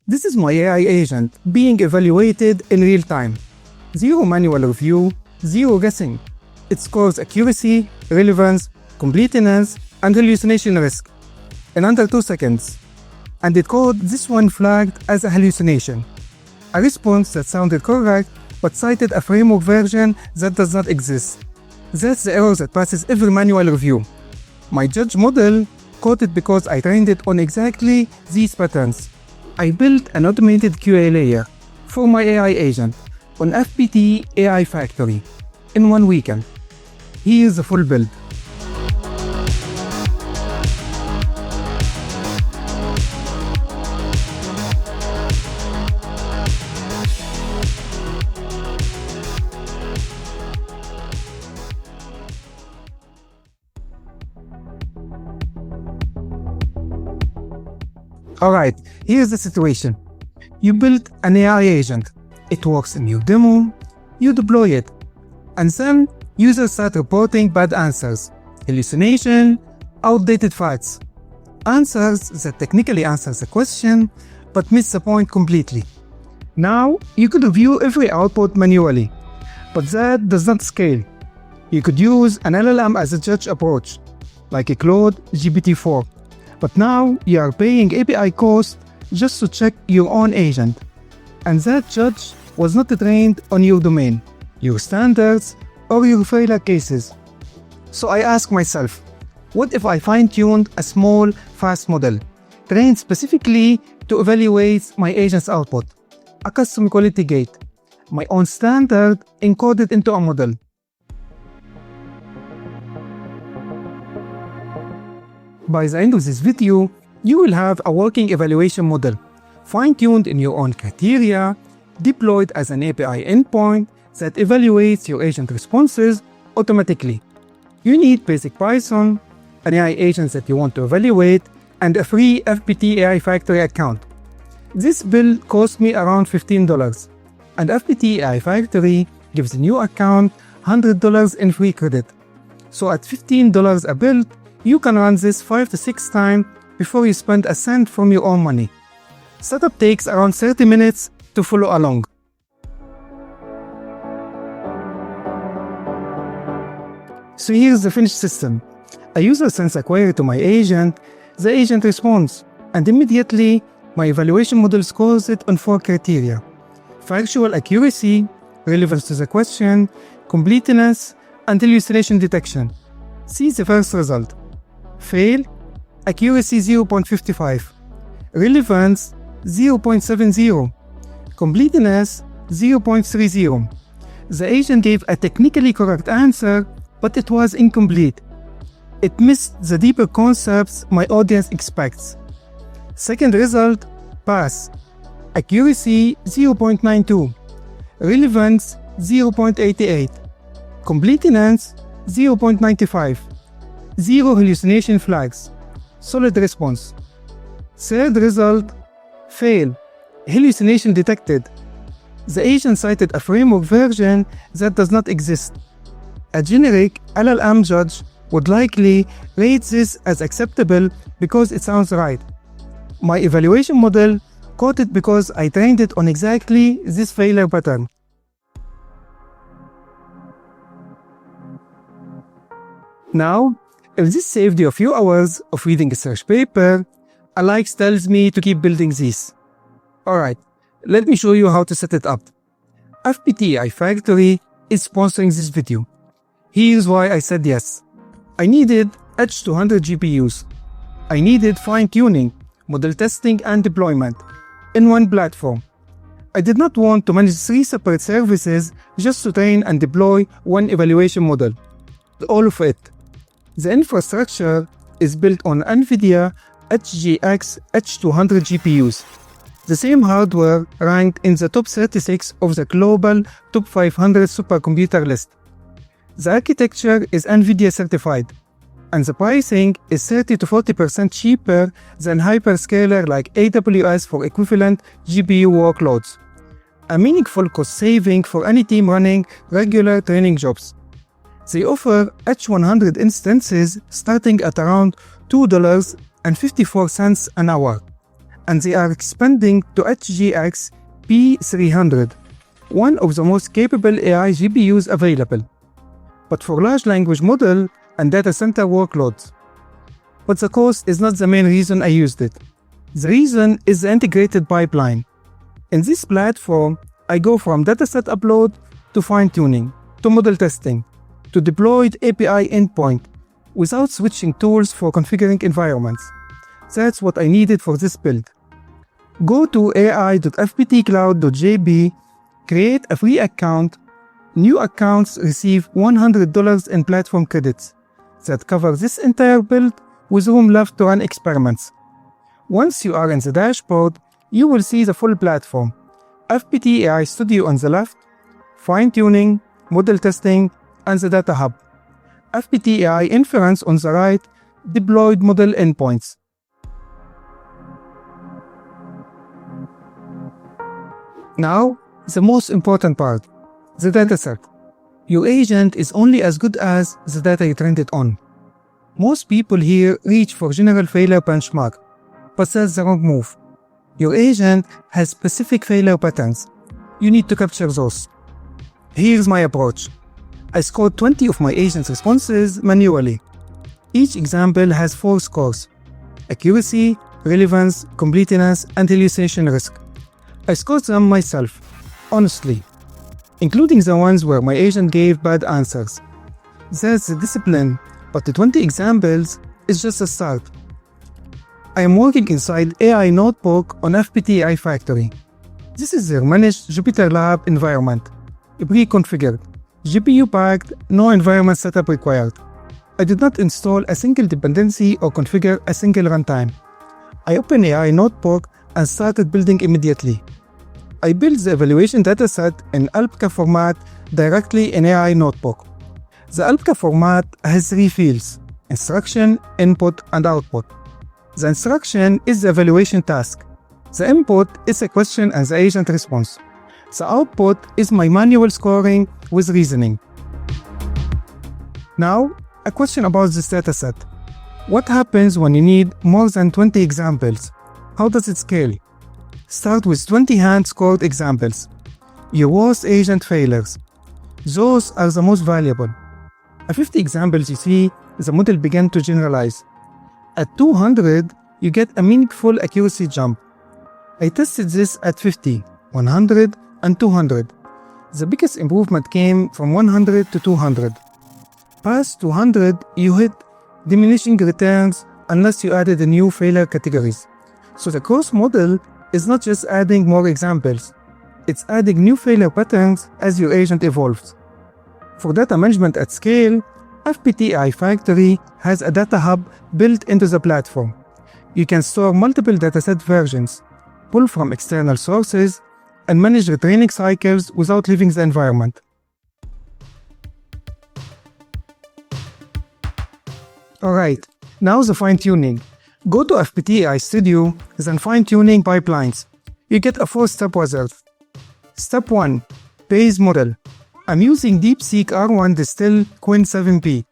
This is my AI agent being evaluated in real time. Zero manual review, zero guessing. It scores accuracy, relevance, completeness, and hallucination risk in under 2 seconds. And it caught this one flagged as a hallucination. A response that sounded correct but cited a framework version that does not exist. That's the error that passes every manual review. My judge model caught it because I trained it on exactly these patterns. I built an automated QA layer for my AI agent on FPT AI Factory in 1 weekend. Here's the full build. Alright, here's the situation. You built an AI agent. It works in your demo, you deploy it, and then users start reporting bad answers, hallucination, outdated facts, answers that technically answers the question but miss the point completely. Now, you could review every output manually, but that does not scale. You could use an LLM as a judge approach, like a Claude GPT-4. But now you are paying API cost just to check your own agent. And that judge was not trained on your domain, your standards, or your failure cases. So I ask myself, what if I fine-tuned a small, fast model, trained specifically to evaluate my agent's output, a custom quality gate, my own standard encoded into a model? By the end of this video, you will have a working evaluation model, fine-tuned in your own criteria, deployed as an API endpoint that evaluates your agent responses automatically. You need basic Python, an AI agent that you want to evaluate, and a free FPT AI Factory account. This build cost me around $15, and FPT AI Factory gives the new account $100 in free credit. So at $15 a build, you can run this 5 to 6 times before you spend a cent from your own money. Setup takes around 30 minutes to follow along. So here's the finished system. A user sends a query to my agent, the agent responds, and immediately my evaluation model scores it on 4 criteria: factual accuracy, relevance to the question, completeness, and hallucination detection. See the first result. Fail, accuracy 0.55, relevance 0.70, completeness 0.30. The agent gave a technically correct answer, but it was incomplete. It missed the deeper concepts my audience expects. Second result, pass, accuracy 0.92, relevance 0.88, completeness 0.95. Zero hallucination flags. Solid response. Third result, fail. Hallucination detected. The agent cited a framework version that does not exist. A generic LLM judge would likely rate this as acceptable because it sounds right. My evaluation model caught it because I trained it on exactly this failure pattern. Now, if this saved you a few hours of reading a search paper, a like tells me to keep building these. Alright, let me show you how to set it up. FPT AI Factory is sponsoring this video. Here's why I said yes. I needed H200 GPUs. I needed fine-tuning, model testing, and deployment in one platform. I did not want to manage 3 separate services just to train and deploy one evaluation model. All of it. The infrastructure is built on NVIDIA H200 GPUs, the same hardware ranked in the top 36 of the global top 500 supercomputer list. The architecture is NVIDIA certified, and the pricing is 30 to 40% cheaper than hyperscaler like AWS for equivalent GPU workloads. A meaningful cost saving for any team running regular training jobs. They offer H100 instances starting at around $2.54 an hour, and they are expanding to HGX P300, one of the most capable AI GPUs available, but for large language model and data center workloads. But the cost is not the main reason I used it. The reason is the integrated pipeline. In this platform, I go from dataset upload to fine-tuning, to model testing, to deployed API endpoint, without switching tools for configuring environments. That's what I needed for this build. Go to ai.fptcloud.jb, create a free account. New accounts receive $100 in platform credits that cover this entire build with room left to run experiments. Once you are in the dashboard, you will see the full platform. FPT AI Studio on the left, fine-tuning, model testing, and the data hub. FPT AI Inference on the right, deployed model endpoints. Now, the most important part, the dataset. Your agent is only as good as the data you trained it on. Most people here reach for general failure benchmark, but that's the wrong move. Your agent has specific failure patterns. You need to capture those. Here's my approach. I scored 20 of my agent's responses manually. Each example has 4 scores: accuracy, relevance, completeness, and hallucination risk. I scored them myself, honestly, including the ones where my agent gave bad answers. That's the discipline, but the 20 examples is just a start. I am working inside AI Notebook on FPT AI Factory. This is their managed Jupyter Lab environment, pre-configured, GPU-packed, no environment setup required. I did not install a single dependency or configure a single runtime. I opened AI Notebook and started building immediately. I built the evaluation dataset in Alpaca format directly in AI Notebook. The Alpaca format has 3 fields: instruction, input, and output. The instruction is the evaluation task. The input is a question and the agent response. The output is my manual scoring with reasoning. Now, a question about this dataset. What happens when you need more than 20 examples? How does it scale? Start with 20 hand-scored examples. Your worst agent failures. Those are the most valuable. At 50 examples you see, the model began to generalize. At 200, you get a meaningful accuracy jump. I tested this at 50, 100, and 200. The biggest improvement came from 100 to 200. Past 200, you hit diminishing returns unless you added a new failure categories. So the course model is not just adding more examples, it's adding new failure patterns as your agent evolves. For data management at scale, FPT AI Factory has a data hub built into the platform. You can store multiple dataset versions, pull from external sources, and manage the training cycles without leaving the environment. Alright, now the fine-tuning. Go to FPT AI Studio, then fine-tuning pipelines. You get a 4-step result. Step 1. Base model. I'm using DeepSeek R1 Distill Quinn 7P.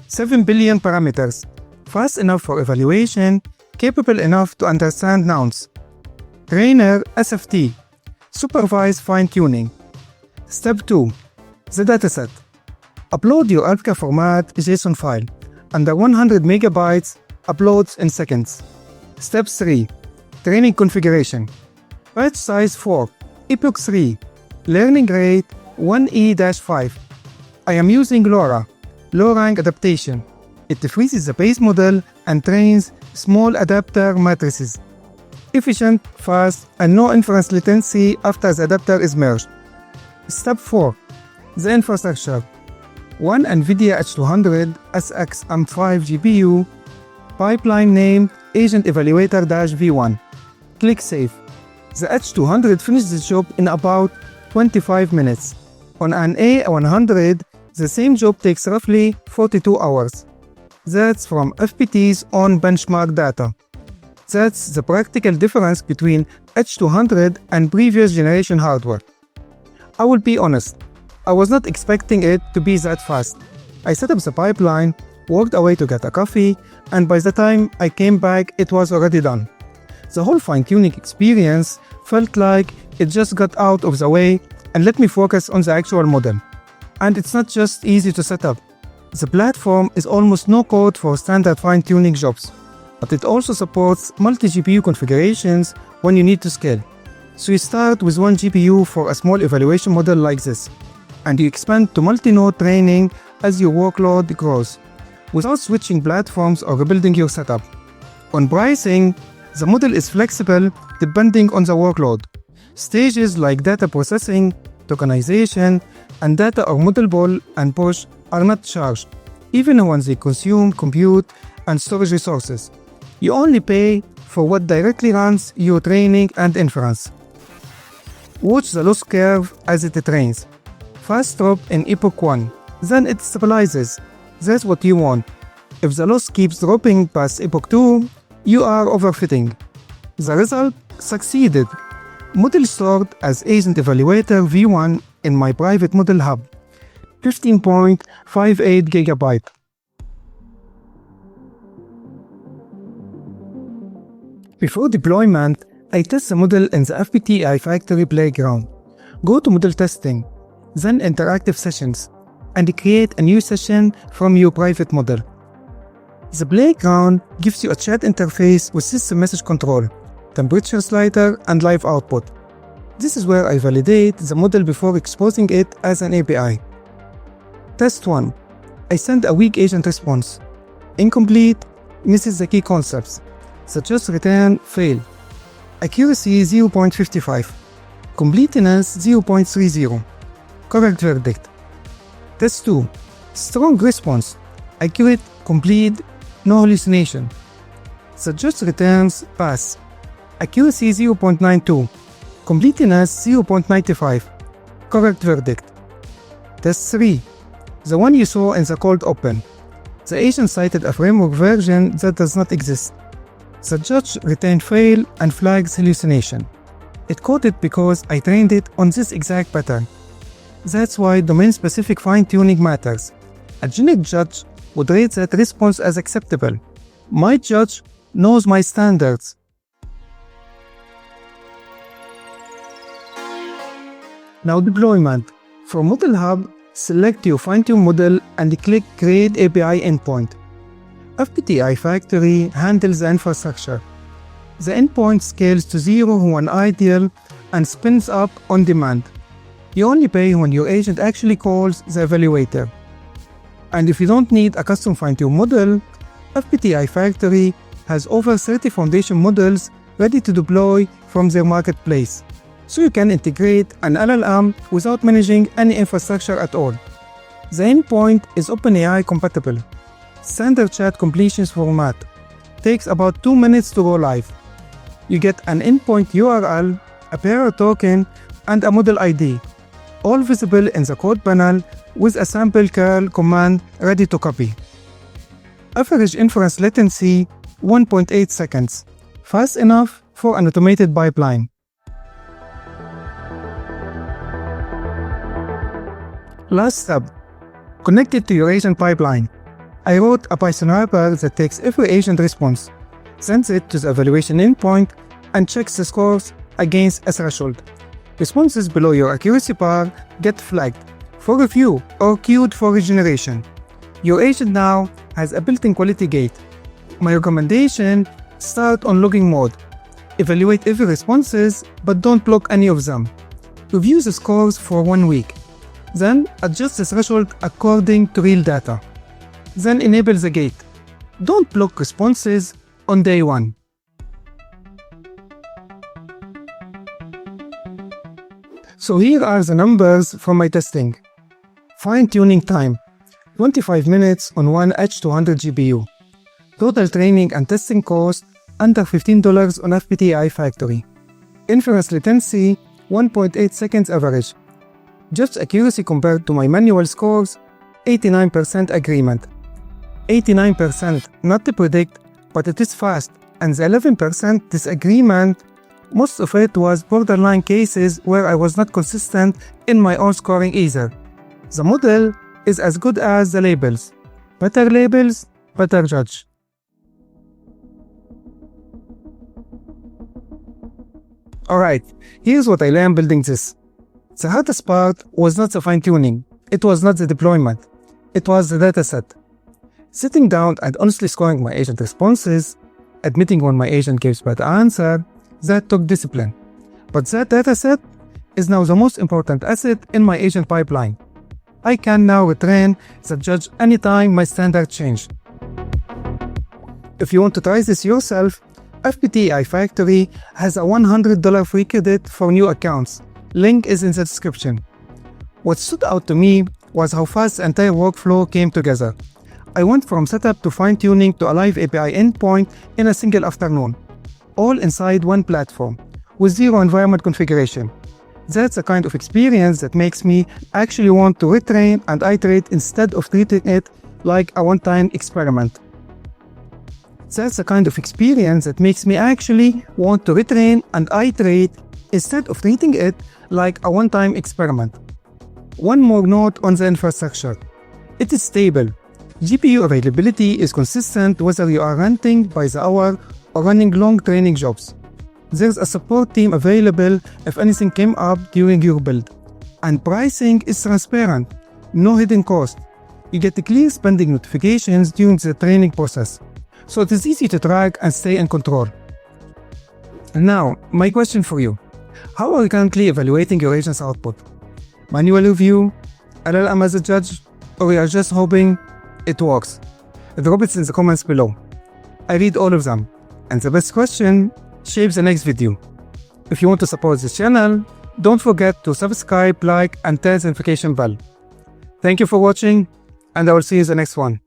7 billion parameters. Fast enough for evaluation, capable enough to understand nouns. Trainer SFT. Supervised fine-tuning. Step 2. The dataset. Upload your Alpaca format JSON file. Under 100 megabytes, uploads in seconds. Step 3. Training configuration. Batch size 4. Epoch 3. Learning rate 1E-5. I am using LoRA, low-rank adaptation. It freezes the base model and trains small adapter matrices. Efficient, fast, and no inference latency after the adapter is merged. Step 4. The infrastructure. One NVIDIA H200 SX-M5 GPU. Pipeline name Agent Evaluator-V1. Click Save. The H200 finished the job in about 25 minutes. On an A100, the same job takes roughly 42 hours. That's from FPT's own benchmark data. That's the practical difference between H200 and previous generation hardware. I will be honest, I was not expecting it to be that fast. I set up the pipeline, walked away to get a coffee, and by the time I came back, it was already done. The whole fine-tuning experience felt like it just got out of the way and let me focus on the actual model. And it's not just easy to set up. The platform is almost no code for standard fine-tuning jobs, but it also supports multi-GPU configurations when you need to scale. So you start with one GPU for a small evaluation model like this, and you expand to multi-node training as your workload grows, without switching platforms or rebuilding your setup. On pricing, the model is flexible depending on the workload. Stages like data processing, tokenization, and data or model pull and push are not charged, even when they consume compute and storage resources. You only pay for what directly runs your training and inference. Watch the loss curve as it trains. Fast drop in epoch 1, then it stabilizes. That's what you want. If the loss keeps dropping past epoch 2, you are overfitting. The result succeeded. Model stored as Agent Evaluator v1 in my private model hub, 15.58 GB. Before deployment, I test the model in the FPT AI Factory Playground. Go to Model Testing, then Interactive Sessions, and create a new session from your private model. The Playground gives you a chat interface with system message control, temperature slider, and live output. This is where I validate the model before exposing it as an API. Test 1. I send a weak agent response. Incomplete, misses the key concepts, such as return fail. Accuracy 0.55. Completeness 0.30. Correct verdict. Test 2. Strong response. Accurate, complete, no hallucination. Suggest returns pass. Accuracy 0.92. Completeness 0.95. Correct verdict. Test 3. The one you saw in the cold open. The agent cited a framework version that does not exist. The judge retained fail and flags hallucination. It caught it because I trained it on this exact pattern. That's why domain-specific fine-tuning matters. A generic judge would rate that response as acceptable. My judge knows my standards. Now deployment. For Model Hub, select your fine-tune model and click Create API Endpoint. FPT AI Factory handles the infrastructure. The endpoint scales to 0 when ideal and spins up on demand. You only pay when your agent actually calls the evaluator. And if you don't need a custom fine-tune model, FPT AI Factory has over 30 foundation models ready to deploy from their marketplace, so you can integrate an LLM without managing any infrastructure at all. The endpoint is OpenAI-compatible. Standard chat completions format. Takes about 2 minutes to go live. You get an endpoint URL, a bearer token, and a model ID, all visible in the code panel with a sample curl command ready to copy. Average inference latency 1.8 seconds, fast enough for an automated pipeline. Last step, connect it to your agent pipeline. I wrote a Python wrapper that takes every agent response, sends it to the evaluation endpoint, and checks the scores against a threshold. Responses below your accuracy bar get flagged for review or queued for regeneration. Your agent now has a built-in quality gate. My recommendation, start on logging mode. Evaluate every responses, but don't block any of them. Review the scores for 1 week. Then adjust the threshold according to real data. Then enable the gate. Don't block responses on day 1. So here are the numbers from my testing. Fine-tuning time, 25 minutes on one H200 GPU. Total training and testing cost, under $15 on FPT AI Factory. Inference latency, 1.8 seconds average. Just accuracy compared to my manual scores, 89% agreement. 89% not to predict, but it is fast, and the 11% disagreement, most of it was borderline cases where I was not consistent in my own scoring either. The model is as good as the labels. Better labels, better judge. Alright, here's what I learned building this. The hardest part was not the fine-tuning, it was not the deployment, it was the dataset. Sitting down and honestly scoring my agent responses, admitting when my agent gives bad answer, that took discipline. But that dataset is now the most important asset in my agent pipeline. I can now retrain the judge anytime my standard change. If you want to try this yourself, FPT AI Factory has a $100 free credit for new accounts. Link is in the description. What stood out to me was how fast the entire workflow came together. I went from setup to fine-tuning to a live API endpoint in a single afternoon, all inside one platform, with zero environment configuration. That's the kind of experience that makes me actually want to retrain and iterate instead of treating it like a one-time experiment. That's the kind of experience that makes me actually want to retrain and iterate instead of treating it like a one-time experiment. One more note on the infrastructure. It is stable. GPU availability is consistent whether you are renting by the hour or running long training jobs. There's a support team available if anything came up during your build. And pricing is transparent, no hidden cost. You get clear spending notifications during the training process, so it is easy to track and stay in control. Now, my question for you. How are you currently evaluating your agent's output? Manual review, LLM as a judge, or you are just hoping it works? Drop it in the comments below. I read all of them, and the best question shapes the next video. If you want to support this channel, don't forget to subscribe, like, and turn the notification bell. Thank you for watching, and I will see you in the next one.